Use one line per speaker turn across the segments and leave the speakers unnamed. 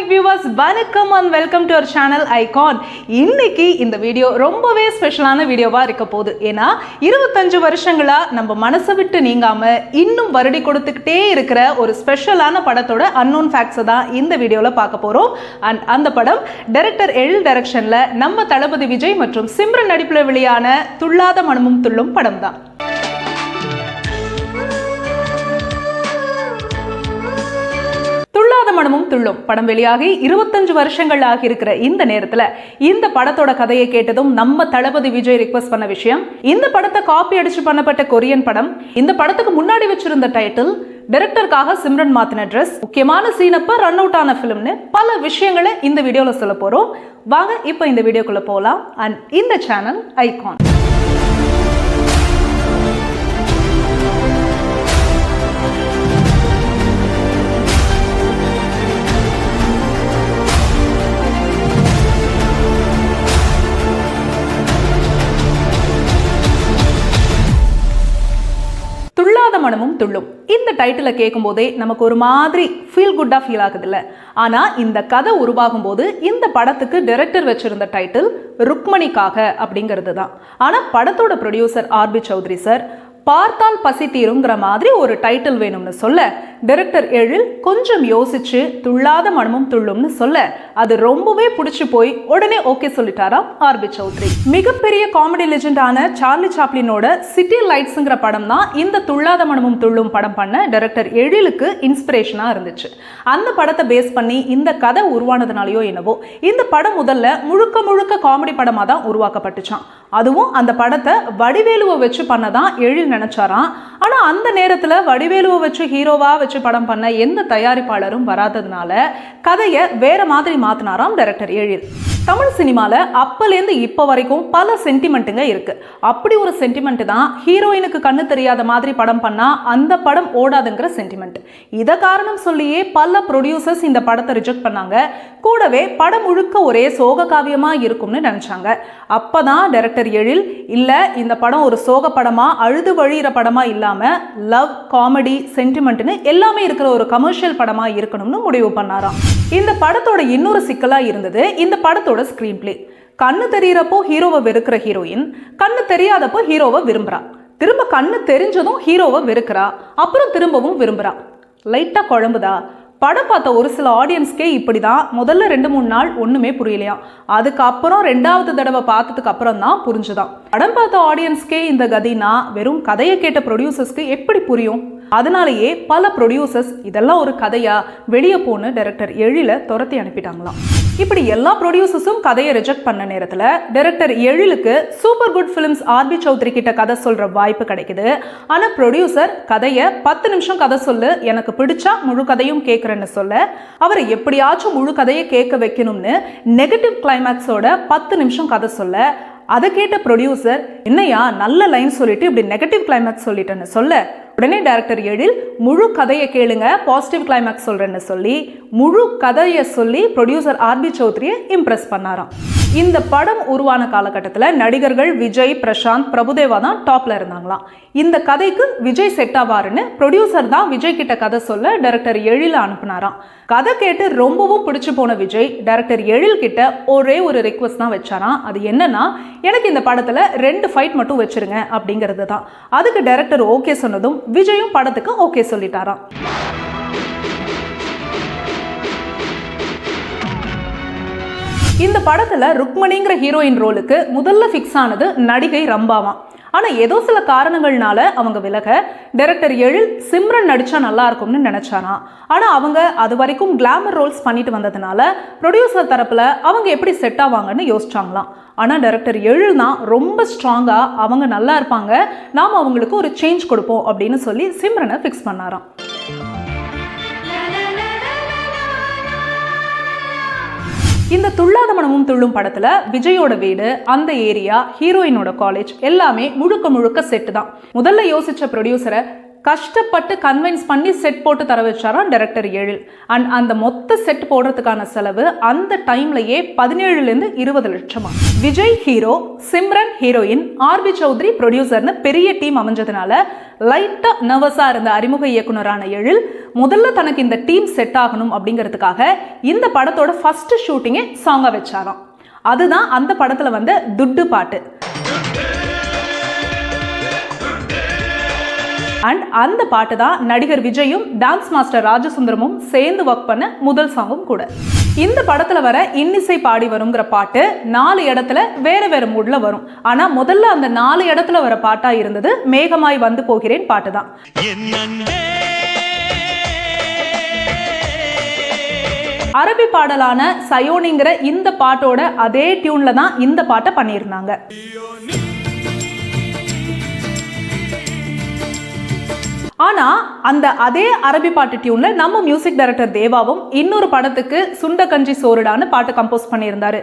iconic viewers, வணக்கம் and welcome to our channel Icon. இன்னைக்கு இந்த வீடியோ ரொம்பவே ஸ்பெஷலான வீடியோவா இருக்க போகுது. ஏன்னா 25 வருஷங்களா நம்ம மனசை விட்டு நீங்காம இன்னும் வருடி கொடுத்துக்கிட்டே இருக்கிற ஒரு ஸ்பெஷலான படத்தோட unknown facts தான் இந்த வீடியோல பார்க்க போறோம். அண்ட் அந்த படம் டைரக்டர் எழில் டைரக்ஷன்ல நம்ம தளபதி விஜய் மற்றும் சிம்ரன் நடிப்புல வெளியான துள்ளாத மனமும் துள்ளும் படம் தான். மனமும் துள்ளும் படம் வெளியாகி 25 வருஷங்கள் ஆகி இருக்கிற இந்த நேரத்துல இந்த படத்தோட கதையை கேட்டதும் நம்ம தளபதி விஜய் ரிக்வெஸ்ட் பண்ண விஷயம், இந்த படத்தை காப்பி அடிச்சு பண்ணப்பட்ட கொரியன் படம். இந்த படத்துக்கு முன்னாடி வச்சிருந்த டைட்டில், டைரக்டருக்காக சிம்ரன் மாத்தின ட்ரெஸ், முக்கியமான சீனப்ப ரன் அவுட் ஆன பிலிம்னு பல விஷயங்களை இந்த வீடியோல சொல்ல போறோம். வாங்க இப்போ இந்த வீடியோக்குள்ள போலாம். அண்ட் இந்த சேனல் ஐகான். துள்ளாத மனமும் துள்ளும் இந்த டைட்டிலை கேட்கும் போதே நமக்கு ஒரு மாதிரி ஃபீல் குட்டா ஃபீல் ஆகுது இல்ல. ஆனா இந்த கதை உருவாகும் போது இந்த படத்துக்கு டைரக்டர் வச்சிருந்த டைட்டில் ருக்மணிக்காக அப்படிங்கிறது தான். ஆனா படத்தோட ப்ரொடியூசர் ஆர்பி சௌத்ரி சார் பார்த்தால் பசி தீருங்கிற மாதிரி ஒரு டைட்டில் வேணும்னு சொல்ல, டைரக்டர் எழில் கொஞ்சம் யோசிச்சு துள்ளாத மனமும் துள்ளும்னு சொல்ல அது ரொம்பவே பிடிச்சு போய் உடனே ஓகே சொல்லிட்டாராம் ஆர்பி சௌத்ரி. மிகப்பெரிய காமெடி லெஜெண்டான சார்லி சாப்ளினோட சிட்டி லைட்ஸ்ங்கிற படம் தான் இந்த துள்ளாத மனமும் துள்ளும் படம் பண்ண டைரக்டர் எழிலுக்கு இன்ஸ்பிரேஷனா இருந்துச்சு. அந்த படத்தை பேஸ் பண்ணி இந்த கதை உருவானதுனாலயோ என்னவோ இந்த படம் முதல்ல முழுக்க காமெடி படமா தான் உருவாக்கப்பட்டுச்சான். அதுவும் அந்த படத்தை வடிவேலுவை வச்சு பண்ணதான் எழில் நினைச்சாராம். ஆனா அந்த நேரத்துல வடிவேலுவை வச்சு ஹீரோவா வச்சு படம் பண்ண எந்த தயாரிப்பாளரும் வராததுனால கதையை வேற மாதிரி மாத்தினாராம் டைரக்டர் எழில். தமிழ் சினிமால அப்பலேருந்து இப்ப வரைக்கும் பல சென்டிமெண்ட்டுங்க இருக்கு. அப்படி ஒரு சென்டிமெண்ட் தான் ஹீரோயினுக்கு கண்ணு தெரியாத மாதிரி படம் பண்ணா அந்த படம் ஓடாதுங்கிற சென்டிமெண்ட். இத காரணம் சொல்லியே பல ப்ரொடியூசர்ஸ் இந்த படத்தை ரிஜெக்ட் பண்ணாங்க. கூடவே படம் முழுக்க ஒரே சோக காவியமா இருக்கும்னு நினைச்சாங்க. அப்பதான் டைரக்டர் எழில் இல்ல, இந்த படம் ஒரு சோக படமா அழுது வழியிற படமா இல்லாம லவ், காமெடி, சென்டிமெண்ட்னு எல்லாமே இருக்கிற ஒரு கமர்ஷியல் படமா இருக்கணும்னு முடிவு பண்ணாராம். இந்த படத்தோட இன்னொரு சிக்கலா இருந்தது இந்த படத்தோட ஸ்கிரீன் பிளே. கண்ணு தெரியறப்போ ஹீரோவை வெறுக்கிற ஹீரோயின் கண்ணு தெரியாதப்போ ஹீரோவை விரும்புறா, திரும்ப கண்ணு தெரிஞ்சதும் ஹீரோவை வெறுக்கிறா, அப்புறம் திரும்பவும் விரும்புறா. லைட்டா குழம்புதா. படம் பார்த்த ஒரு சில ஆடியன்ஸ்க்கே இப்படிதான் முதல்ல 2-3 நாள் ஒண்ணுமே புரியலையா. அதுக்கப்புறம் 2வது தடவை பார்த்ததுக்கு அப்புறம் தான் புரிஞ்சுதான். படம் பார்த்த ஆடியன்ஸ்க்கே இந்த கதினா வெறும் கதையை கேட்ட ப்ரொடியூசர்ஸ்க்கு எப்படி புரியும்? அதனாலேயே பல ப்ரொடியூசர்ஸ் இதெல்லாம் ஒரு கதையா வெளியே போன்னு டைரக்டர் எழில துரத்தி அனுப்பிட்டாங்களாம். இப்படி எல்லா ப்ரொடியூசர்ஸும் கதையை ரிஜெக்ட் பண்ண நேரத்தில் டைரக்டர் எழிலுக்கு super good films RB Choudhary கிட்ட கதை சொல்ற வாய்ப்பு கிடைக்குது. ஆனா ப்ரொடியூசர் கதையை 10 நிமிஷம் கதை சொல்லு, எனக்கு பிடிச்சா முழு கதையும் கேட்கறேன்னு சொல்ல, அவரை எப்படியாச்சும் முழு கதையை கேட்க வைக்கணும்னு நெகட்டிவ் கிளைமேக்ஸோட 10 நிமிஷம் கதை சொல்ல, அதை கேட்ட ப்ரொடியூசர் என்னையா நல்ல லைன் சொல்லிட்டு இப்படி நெகட்டிவ் கிளைமேக்ஸ் சொல்லிட்டேன்னு சொல்ல, உடனே டைரக்டர் எழில் முழு கதையை கேளுங்க, பாசிட்டிவ் கிளைமேக்ஸ் சொல்றேன்னு சொல்லி முழு கதையை சொல்லி ப்ரொடியூசர் ஆர்பி சௌத்ரியை இம்ப்ரெஸ் பண்ணாராம். இந்த படம் உருவான காலகட்டத்தில் நடிகர்கள் விஜய், பிரசாந்த், பிரபுதேவா தான் டாப்ல இருந்தாங்களாம். இந்த கதைக்கு விஜய் செட் ஆவாருன்னு ப்ரொடியூசர் தான் விஜய் கிட்ட கதை சொல்ல டைரக்டர் எழில அனுப்புனாராம். கதை கேட்டு ரொம்பவும் பிடிச்சு போன விஜய் டைரக்டர் எழில் கிட்ட ஒரே ஒரு ரிக்வெஸ்ட் தான் வச்சாராம். அது என்னன்னா, எனக்கு இந்த படத்துல 2 ஃபைட் மட்டும் வச்சிருங்க அப்படிங்கிறது தான். அதுக்கு டைரக்டர் ஓகே சொன்னதும் விஜயும் படத்துக்கு ஓகே சொல்லிட்டாராம். இந்த படத்துல ருக்மணிங்கிற ஹீரோயின் ரோலுக்கு முதல்ல ஃபிக்ஸ் ஆனது நடிகை ரம்பாவா. ஆனா ஏதோ சில காரணங்கள்னால அவங்க விலக டைரக்டர் எழில் சிம்ரன் நடிச்சா நல்லா இருக்கும்னு நினைச்சாராம். ஆனா அவங்க அது வரைக்கும் கிளாமர் ரோல்ஸ் பண்ணிட்டு வந்ததுனால ப்ரொடியூசர் தரப்புல அவங்க எப்படி செட் ஆவாங்கன்னு யோசிச்சாங்களாம். ஆனா டைரக்டர் எழில் தான் ரொம்ப ஸ்ட்ராங்கா அவங்க நல்லா இருப்பாங்க, நாம அவங்களுக்கு ஒரு சேஞ்ச் கொடுப்போம் அப்படின்னு சொல்லி சிம்ரனை ஃபிக்ஸ் பண்ணாராம். இந்த துள்ளாத மனமும் துள்ளும் படத்துல விஜயோட வீடு, அந்த ஏரியா, ஹீரோயினோட காலேஜ் எல்லாமே முழுக்க செட்டு தான். முதல்ல யோசிச்ச ப்ரொடியூசரை கஷ்டப்பட்டு கன்வின்ஸ் பண்ணி செட் போட்டு தர வச்சாராம் டைரக்டர் எழில். அண்ட் அந்த மொத்த செட் போடுறதுக்கான செலவு அந்த டைம்லயே 17 to 20 லட்சமா. Vijay hero, Simran heroine, RB Choudhary ப்ரொடியூசர்னு பெரிய டீம் அமைஞ்சதுனால லைட்டா நர்வஸா இருந்த அறிமுக இயக்குனரான எழில் முதல்ல தனக்கு இந்த டீம் செட் ஆகணும் அப்படிங்கிறதுக்காக இந்த படத்தோட ஃபர்ஸ்ட் ஷூட்டிங்கே சாங்கா வச்சாராம். அதுதான் அந்த படத்துல வந்த துட்டு பாட்டு. அண்ட் அந்த பாட்டு தான் நடிகர் விஜயும் டான்ஸ் மாஸ்டர் ராஜசுந்தரமும் சேர்ந்து ஒர்க் பண்ண முதல் சாங்கும் கூட. இந்த படத்துல வர இன்னிசை பாடி வருங்கிற பாட்டு 4 இடத்துல வேற வேற மூட்ல வரும். ஆனா முதல்ல அந்த 4 இடத்துல வர பாட்டா இருந்தது மேகமாய் வந்து போகிறேன் பாட்டு தான். அரபி பாடலான சயோனிங்கிற இந்த பாட்டோட அதே டியூன்ல தான் இந்த பாட்டை பண்ணியிருந்தாங்க. ஆனா அந்த அதே அரபி பாட்டு டியூன்ல நம்ம மியூசிக் டைரக்டர் தேவாவும் இன்னொரு படத்துக்கு சுண்ட கஞ்சி சோறுடான்னு பாட்டு கம்போஸ் பண்ணியிருந்தாரு.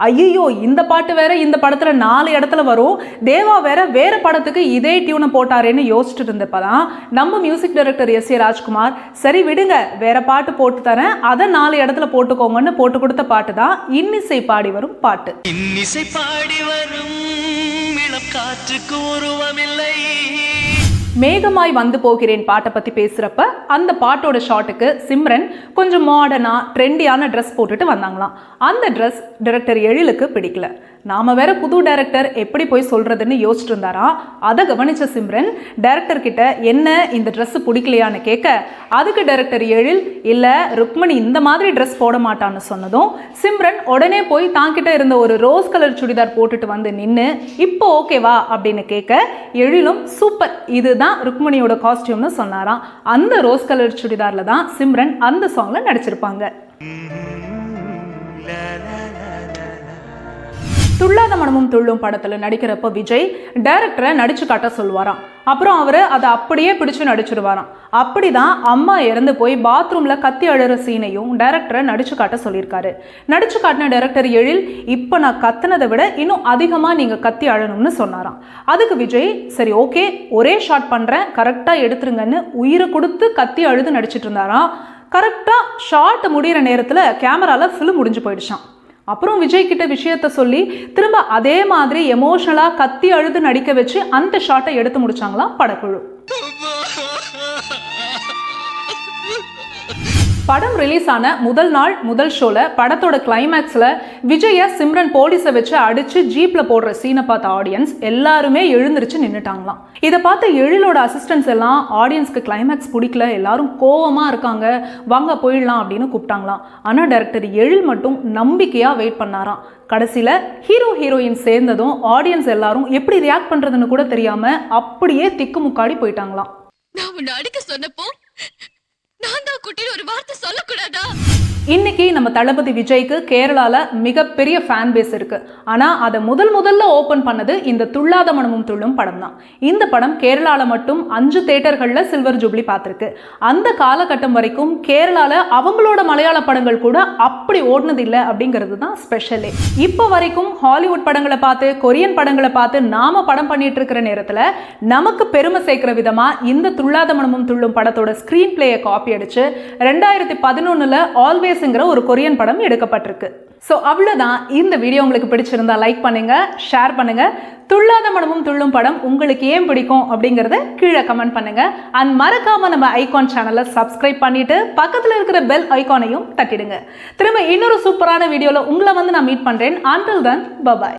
ஐயோ, இந்த பாட்டு வேற இந்த படத்துல 4 இடத்துல வரும், தேவா வேற படத்துக்கு இதே டியூனை போட்டாரேன்னு யோசிச்சுட்டு இருந்தப்பதான் நம்ம music director S A Rajkumar சரி விடுங்க வேற பாட்டு போட்டு தரேன், அதை 4 இடத்துல போட்டுக்கோங்கன்னு போட்டு கொடுத்த பாட்டு தான் இன்னிசை பாடி வரும் பாட்டு. இன்னிசை பாடி வரும் காற்றுக்கு உருவமில்லை. மேகமாய் வந்து போகிறேன் பாட்டை பத்தி பேசுறப்ப அந்த பாட்டோட ஷாட்டுக்கு சிம்ரன் கொஞ்சம் மாடர்னா ட்ரெண்டியான ட்ரெஸ் போட்டுட்டு வந்தாங்களாம். அந்த ட்ரெஸ் டைரக்டர் எழிலுக்கு பிடிக்கல. நாம வேற புது டைரக்டர் எப்படி போய் சொல்றதுன்னு யோசிச்சுட்டு இருந்தாரா. அதை கவனிச்ச சிம்ரன் டைரக்டர் கிட்ட என்ன இந்த ட்ரெஸ் பிடிக்கலையான்னு கேட்க அதுக்கு டைரக்டர் எழில் இல்ல ருக்மணி இந்த மாதிரி ட்ரெஸ் போட மாட்டான்னு சொன்னதும் சிம்ரன் உடனே போய் தாங்கிட்ட இருந்த ஒரு ரோஸ் கலர் சுடிதார் போட்டுட்டு வந்து நின்று இப்போ ஓகேவா அப்படின்னு கேட்க எழிலும் சூப்பர் இதுதான் ருக்மணியோட காஸ்டியூம்னு சொன்னாராம். அந்த ரோஸ் கலர் சுடிதார்ல தான் சிம்ரன் அந்த சாங்ல நடிச்சிருப்பாங்க. துள்ளாத மனமும் துள்ளும் படத்துல நடிக்கிறப்ப விஜய் டைரக்டரை நடிச்சு காட்ட சொல்லுவாராம். அப்புறம் அவரு அதை அப்படியே பிடிச்சு நடிச்சிருவாராம். அப்படிதான் அம்மா இறந்து போய் பாத்ரூம்ல கத்தி அழுற சீனையும் டைரக்டரை நடிச்சு காட்ட சொல்லியிருக்காரு. நடிச்சு காட்டின டைரக்டர் எழில் இப்ப நான் கத்தினதை விட இன்னும் அதிகமா நீங்க கத்தி அழணும்னு சொன்னாராம். அதுக்கு விஜய் சரி ஓகே ஒரே ஷாட் பண்றேன் கரெக்டா எடுத்துருங்கன்னு உயிரை கொடுத்து கத்தி அழுது நடிச்சிட்டு இருந்தாராம். கரெக்டா ஷாட் முடிகிற நேரத்துல கேமரால ஃபிலிம் முடிஞ்சு போயிடுச்சான். அப்புறம் விஜய் கிட்ட விஷயத்த சொல்லி திரும்ப அதே மாதிரி எமோஷனலா கத்தி அழுது நடிக்க வச்சு அந்த ஷாட்டை எடுத்து முடிச்சாங்களாம் படக்குழு. படம் ரிலீஸ் ஆன முதல் நாள் முதல் ஷோல படத்தோட கிளைமேக்ஸ்ல விஜய சிம்ரன் போலீஸை வச்சு அடிச்சு ஜீப்ல போடுற சீனை பார்த்த ஆடியன்ஸ் எல்லாருமே எழுந்திருச்சு நின்னுட்டாங்களாம். இதை பார்த்த எழிலோட அசிஸ்டன்ஸ் எல்லாம் ஆடியன்ஸ்க்கு கிளைமேக்ஸ் பிடிக்கல, எல்லாரும் கோவமா இருக்காங்க, வாங்க போயிடலாம் அப்படின்னு கூப்பிட்டாங்களாம். ஆனா டைரக்டர் எழில் மட்டும் நம்பிக்கையா வெயிட் பண்ணாராம். கடைசியில ஹீரோ ஹீரோயின் சேர்ந்ததும் ஆடியன்ஸ் எல்லாரும் எப்படி ரியாக்ட் பண்றதுன்னு கூட தெரியாம அப்படியே திக்குமுக்காடி போயிட்டாங்களாம்.
நான் உன்னை அடிக்க சொன்னப்போ நான் தான் குட்டில ஒரு வார்த்தை சொல்லக்கூடாதா?
இன்னைக்கு நம்ம தளபதி விஜய்க்கு கேரளால மிகப்பெரிய ஃபேன் பேஸ் இருக்கு. ஆனா அதை முதல்ல ஓபன் பண்ணது இந்த துள்ளாத மனமும் துள்ளும் படம் தான். இந்த படம் கேரளால மட்டும் 5 தியேட்டர்கள்ல சில்வர் ஜூப்ளி பார்த்திருக்கு. அந்த காலகட்டம் வரைக்கும் கேரளால அவங்களோட மலையாள படங்கள் கூட அப்படி ஓடுனது இல்லை அப்படிங்கிறது தான் ஸ்பெஷலே. இப்போ வரைக்கும் ஹாலிவுட் படங்களை பார்த்து கொரியன் படங்களை பார்த்து நாம படம் பண்ணிட்டு இருக்கிற நேரத்துல நமக்கு பெருமை சேர்க்கிற விதமா இந்த துள்ளாத மனமும் துள்ளும் படத்தோட ஸ்கிரீன் பிளேயை காப்பி அடிச்சு 2011 ஆல்வேஸ் ஒரு கொரியன் படம் எடுக்கப்பட்டிருக்கு. சோ அவ்வளவுதான். இந்த வீடியோ உங்களுக்கு பிடிச்சிருந்தா லைக் பண்ணுங்க, ஷேர் பண்ணுங்க. துள்ளாத மனமும் துள்ளும் படம் உங்களுக்கு ஏன் பிடிக்கும் அப்படிங்கறத கீழே கமெண்ட் பண்ணுங்க. அண்ட் மறக்காம நம்ம ஐகான் சேனலை சப்ஸ்கிரைப் பண்ணிட்டு பக்கத்துல இருக்கிற பெல் ஐகானையும் தட்டிடுங்க. திரும்ப இன்னொரு சூப்பரான வீடியோல உங்களை வந்து நான் மீட் பண்றேன். until then bye bye.